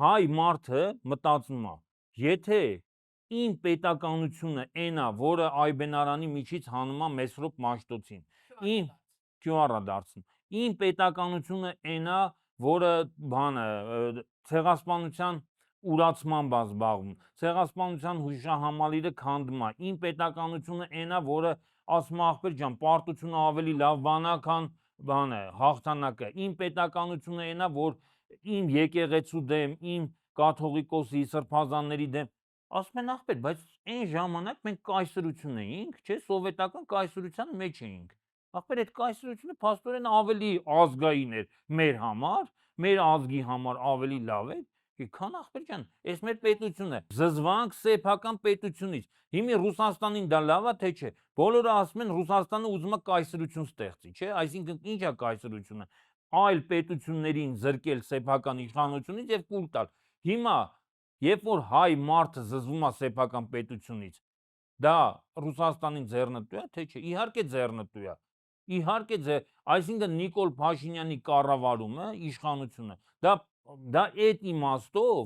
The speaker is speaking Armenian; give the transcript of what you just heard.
հայ մարդը մտածում է, եթե իմ պետականությունը այնա, որը Այբենարանի միջից հանում է Մեսրոպ Մաշտոցին, իմ QR-ը դարձնում, իմ պետականությունը այնա, որը բանը ցեղասպանության ուրացմամբ է զբաղվում, ցեղասպանության հուշահամալիրը քանդում է, իմ պետականությունը այնա, որը ասում է ախպեր ջան, պարտությունը ավելի լավ բան է, քան բանը հաղթանակը, իմ պետականությունը այնա, որ իմ եկեղեցու դեմ, իմ կաթողիկոսի, սրբազանների դեմ, ասում են ախպեր, բայց այն ժամանակ մենք կայսրություն էինք, չէ, սովետական կայսրության մեջ էինք, ախպեր այդ կայսրությունը փաստորեն ավելի ազգային էր մեր համար, մեր ազգի համար ավելի լավ էր, քան ախպեր ջան, այս մեր պետությունը, զզվանք սեփական պետությունից, հիմի Ռուսաստանին դա լավ է թե չէ, բոլորը ասում են Ռուսաստանը ուզում է կայսրություն ստեղծի, չէ, այսինքն ինչ է կայսրությունը, այլ պետություններին զրկել սեփական իշխանությունից եւ կուլ տալ, հիմա երբ որ հայ մարդը զզվում է սեփական պետությունից, դա Ռուսաստանին ձեռնտու է թե չէ, իհարկե ձեռնտու է, իհարկե այսինքն Նիկոլ Փաշինյանի կառավարումը, իշխանությունը, դա այդ իմաստով